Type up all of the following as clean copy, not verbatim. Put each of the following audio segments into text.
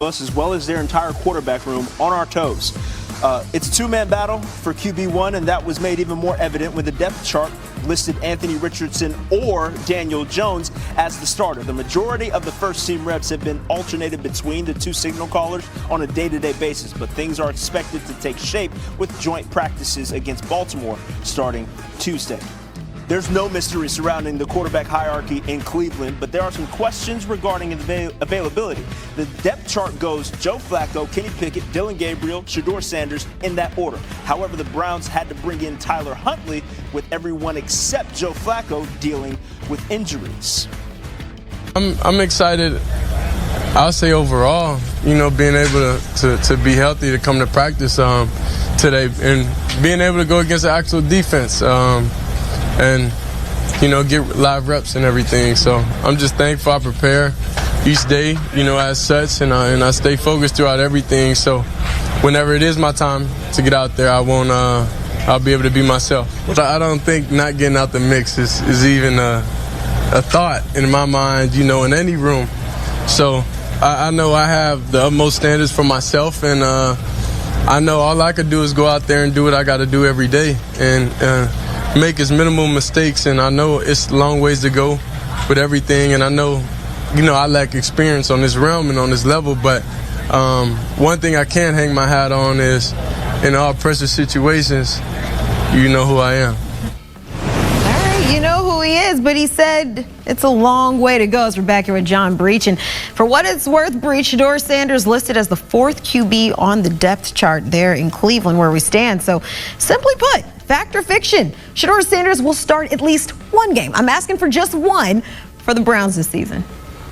us, as well as their entire quarterback room, on our toes. It's a two-man battle for QB1, and that was made even more evident when the depth chart listed Anthony Richardson or Daniel Jones as the starter. The majority of the first-team reps have been alternated between the two signal callers on a day-to-day basis, but things are expected to take shape with joint practices against Baltimore starting Tuesday. There's no mystery surrounding the quarterback hierarchy in Cleveland, but there are some questions regarding availability. The depth chart goes Joe Flacco, Kenny Pickett, Dillon Gabriel, Shedeur Sanders in that order. However, the Browns had to bring in Tyler Huntley, with everyone except Joe Flacco dealing with injuries. I'm excited. I'll say overall, being able to be healthy, to come to practice today, and being able to go against the actual defense. And, get live reps and everything. So I'm just thankful I prepare each day, as such, and I stay focused throughout everything. So whenever it is my time to get out there, I'll be able to be myself. I don't think not getting out the mix is even a thought in my mind, in any room. So I know I have the utmost standards for myself, and I know all I could do is go out there and do what I got to do every day. And make as minimal mistakes, and I know it's long ways to go with everything, and I know, I lack experience on this realm and on this level, but one thing I can hang my hat on is in all pressure situations, you know who I am. All right, you know who he is, but he said it's a long way to go. As we're back here with John Breach, and for what it's worth, Breach, Shedeur Sanders listed as the 4th QB on the depth chart there in Cleveland where we stand. So simply put, fact or fiction, Shedeur Sanders will start at least one game. I'm asking for just one for the Browns this season.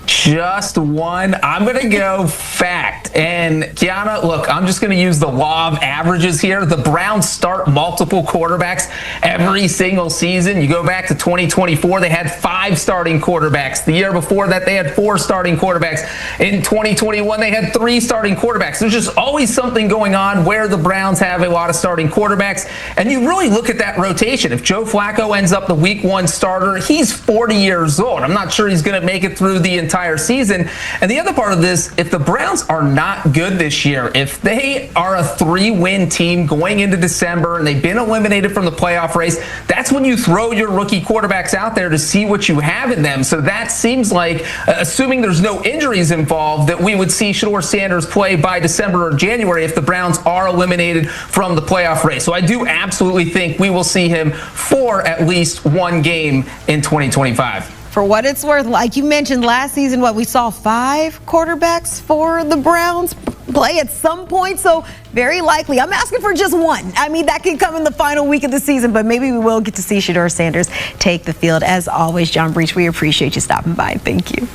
Just one. I'm going to go fact. And Kiana, look, I'm just going to use the law of averages here. The Browns start multiple quarterbacks every single season. You go back to 2024, they had 5 starting quarterbacks. The year before that, they had 4 starting quarterbacks. In 2021, they had 3 starting quarterbacks. There's just always something going on where the Browns have a lot of starting quarterbacks. And you really look at that rotation. If Joe Flacco ends up the week 1 starter, he's 40 years old. I'm not sure he's going to make it through the entire season. And the other part of this, if the Browns are not good this year, if they are a 3-win team going into December and they've been eliminated from the playoff race, that's when you throw your rookie quarterbacks out there to see what you have in them. So that seems like, assuming there's no injuries involved, that we would see Shedeur Sanders play by December or January if the Browns are eliminated from the playoff race. So I do absolutely think we will see him for at least one game in 2025. For what it's worth, like you mentioned last season, we saw 5 quarterbacks for the Browns play at some point, so very likely. I'm asking for just one. I mean, that can come in the final week of the season, but maybe we will get to see Shedeur Sanders take the field. As always, John Breach, we appreciate you stopping by. Thank you.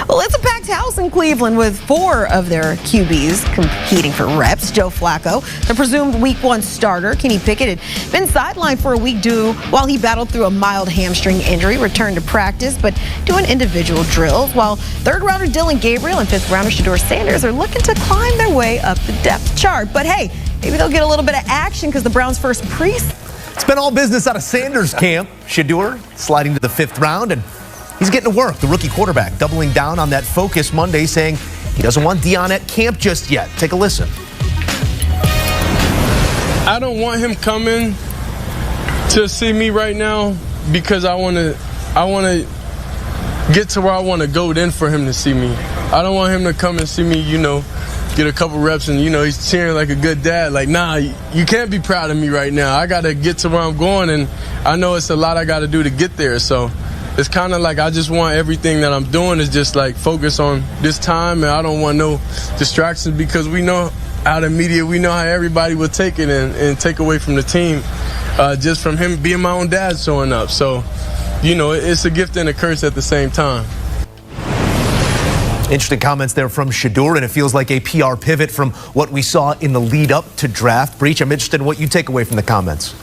Well, it's a packed house in Cleveland with 4 of their QBs competing for reps. Joe Flacco, the presumed week 1 starter. Kenny Pickett had been sidelined for a week while he battled through a mild hamstring injury, returned to practice, but doing individual drills, while 3rd-rounder Dillon Gabriel and 5th-rounder Shedeur Sanders are looking to climb their way up the depth chart. But hey, maybe they'll get a little bit of action because the Browns' first It's been all business out of Sanders' camp. Shedeur sliding to the 5th round, and he's getting to work, the rookie quarterback, doubling down on that focus Monday, saying he doesn't want Dion at camp just yet. Take a listen. I don't want him coming to see me right now because I want to get to where I want to go then for him to see me. I don't want him to come and see me, get a couple reps and, he's cheering like a good dad. Like, nah, you can't be proud of me right now. I got to get to where I'm going, and I know it's a lot I got to do to get there. So it's kind of like I just want everything that I'm doing is just like focus on this time, and I don't want no distractions because we know out of media, we know how everybody will take it and take away from the team just from him being my own dad showing up. So, it's a gift and a curse at the same time. Interesting comments there from Shedeur, and it feels like a PR pivot from what we saw in the lead up to draft. Breach, I'm interested in what you take away from the comments.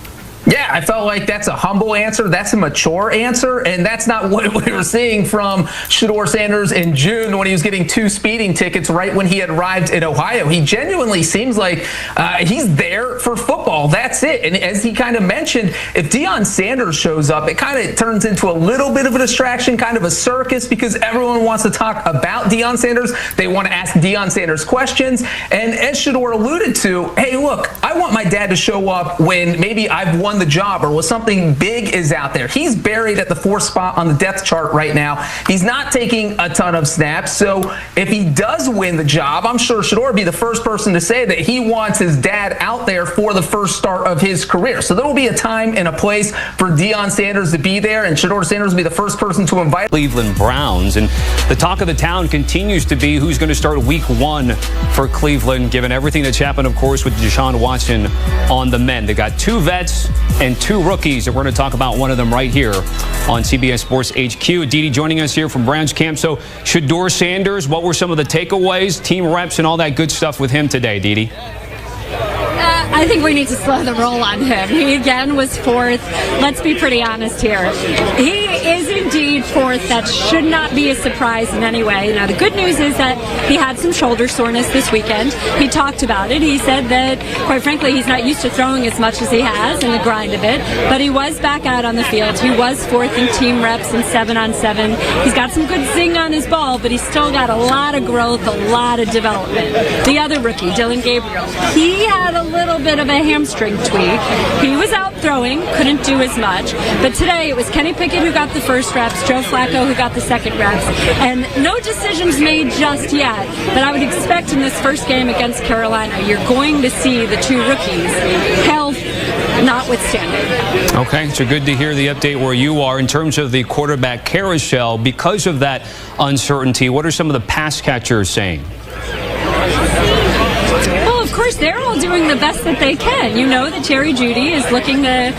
Yeah, I felt like that's a humble answer. That's a mature answer. And that's not what we were seeing from Shedeur Sanders in June when he was getting 2 speeding tickets right when he had arrived in Ohio. He genuinely seems like he's there for football. That's it. And as he kind of mentioned, if Deion Sanders shows up, it kind of turns into a little bit of a distraction, kind of a circus, because everyone wants to talk about Deion Sanders. They want to ask Deion Sanders questions. And as Shedeur alluded to, hey, look, I want my dad to show up when maybe I've won the job or when something big is out there. He's buried at the 4th spot on the depth chart right now. He's not taking a ton of snaps. So if he does win the job, I'm sure Shedeur would be the first person to say that he wants his dad out there for the first start of his career. So there will be a time and a place for Deion Sanders to be there, and Shedeur Sanders will be the first person to invite Cleveland Browns. And the talk of the town continues to be who's going to start week 1 for Cleveland, given everything that's happened, of course, with Deshaun Watson on the men. They got 2 vets and 2 rookies, and we're going to talk about one of them right here on CBS Sports HQ. Didi joining us here from Browns camp. So Shedeur Sanders, what were some of the takeaways, team reps, and all that good stuff with him today, Didi? I think we need to slow the roll on him. He again was 4th. Let's be pretty honest here. He is indeed 4th. That should not be a surprise in any way. Now, the good news is that he had some shoulder soreness this weekend. He talked about it. He said that, quite frankly, he's not used to throwing as much as he has in the grind of it, but he was back out on the field. He was 4th in team reps in 7-on-7. He's got some good zing on his ball, but he's still got a lot of growth, a lot of development. The other rookie, Dillon Gabriel, he had a little bit of a hamstring tweak. He was out throwing, couldn't do as much, but today it was Kenny Pickett who got the first reps, Joe Flacco who got the second reps, and no decisions made just yet, but I would expect in this first game against Carolina, you're going to see the 2 rookies, health notwithstanding. Okay, so good to hear the update where you are in terms of the quarterback carousel. Because of that uncertainty, what are some of the pass catchers saying? Well, of course, they're all doing the best that they can. You know that Jerry Jeudy is looking to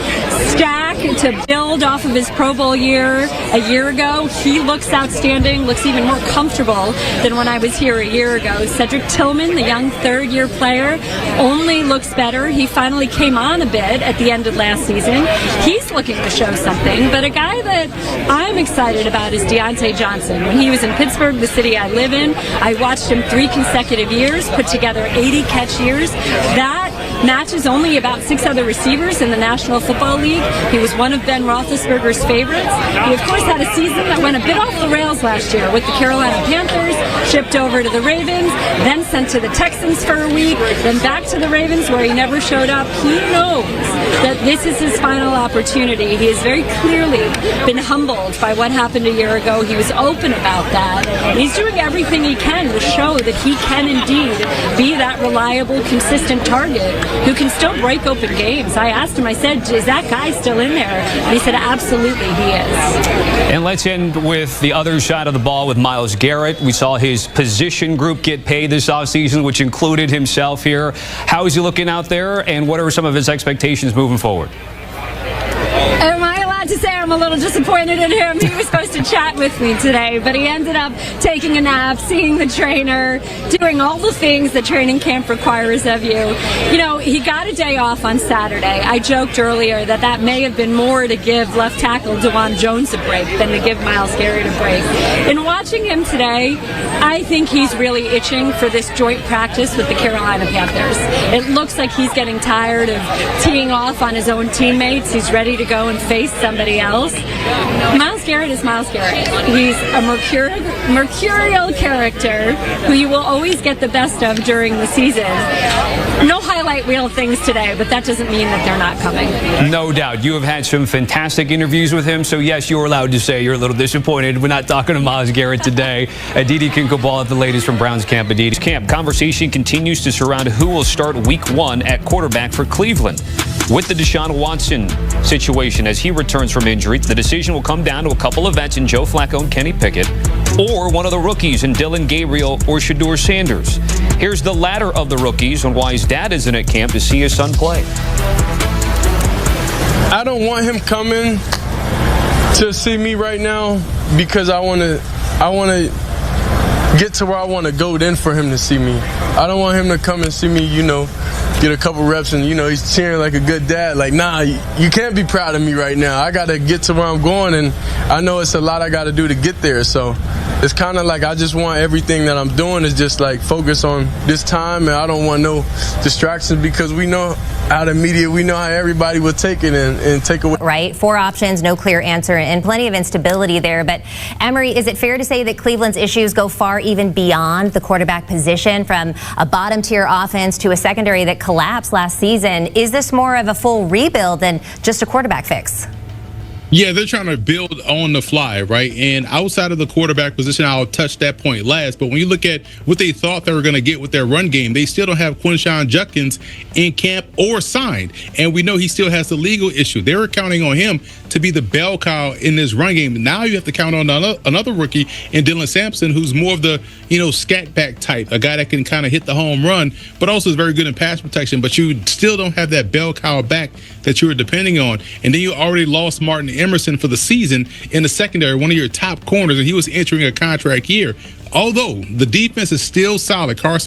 stack, to build off of his Pro Bowl year a year ago. He looks outstanding, looks even more comfortable than when I was here a year ago. Cedric Tillman, the young 3rd-year player, only looks better. He finally came on a bit at the end of last season. He's looking to show something, but a guy that I'm excited about is Deontay Johnson. When he was in Pittsburgh, the city I live in, I watched him 3 consecutive years, put together 80 catch years. That matches only about 6 other receivers in the National Football League. He was one of Ben Roethlisberger's favorites. He, of course, had a season that went a bit off the rails last year with the Carolina Panthers, shipped over to the Ravens, then sent to the Texans for a week, then back to the Ravens where he never showed up. He knows that this is his final opportunity. He has very clearly been humbled by what happened a year ago. He was open about that. And he's doing everything he can to show that he can indeed be that reliable, consistent target who can still break open games. I asked him, I said, is that guy still in there? And he said, absolutely, he is. And let's end with the other side of the ball with Myles Garrett. We saw his position group get paid this offseason, which included himself here. How is he looking out there, and what are some of his expectations moving forward? Am I allowed to say I'm a little disappointed in him? He was supposed to chat with me today, but he ended up taking a nap, seeing the trainer, doing all the things that training camp requires of you. You know, he got a day off on Saturday. I joked earlier that that may have been more to give left tackle DeJuan Jones a break than to give Myles Garrett a break. In watching him today, I think he's really itching for this joint practice with the Carolina Panthers. It looks like he's getting tired of teeing off on his own teammates. He's ready to go and face somebody else. Myles Garrett is Myles Garrett. He's a mercurial character who you will always get the best of during the season. No highlight reel things today, but that doesn't mean that they're not coming. No doubt. You have had some fantastic interviews with him, so yes, you're allowed to say you're a little disappointed. We're not talking to Myles Garrett today. Aditi Kinkaball at the latest from Browns camp. Aditi's camp. Conversation continues to surround who will start week 1 at quarterback for Cleveland. With the Deshaun Watson situation as he returns from injury, the decision will come down to a couple of vets in Joe Flacco and Kenny Pickett, or one of the rookies in Dillon Gabriel or Shedeur Sanders. Here's the latter of the rookies on why his dad isn't at camp to see his son play. I don't want him coming to see me right now because I want to get to where I want to go then for him to see me. I don't want him to come and see me, get a couple reps and, he's cheering like a good dad. Like, nah, you can't be proud of me right now. I got to get to where I'm going, and I know it's a lot I got to do to get there. So it's kind of like I just want everything that I'm doing is just like focus on this time, and I don't want no distractions because we know how the media, we know how everybody will take it and take away. Right, 4 options, no clear answer, and plenty of instability there. But Emery, is it fair to say that Cleveland's issues go far even beyond the quarterback position, from a bottom tier offense to a secondary that collapsed last season? Is this more of a full rebuild than just a quarterback fix? Yeah, they're trying to build on the fly, right? And outside of the quarterback position, I'll touch that point last. But when you look at what they thought they were going to get with their run game, they still don't have Quinshon Judkins in camp or signed. And we know he still has the legal issue. They were counting on him to be the bell cow in this run game. Now you have to count on another rookie in Dylan Sampson, who's more of the, scat back type, a guy that can kind of hit the home run, but also is very good in pass protection. But you still don't have that bell cow back that you were depending on. And then you already lost Martin Emerson for the season in the secondary, one of your top corners, and he was entering a contract year. Although the defense is still solid, Carson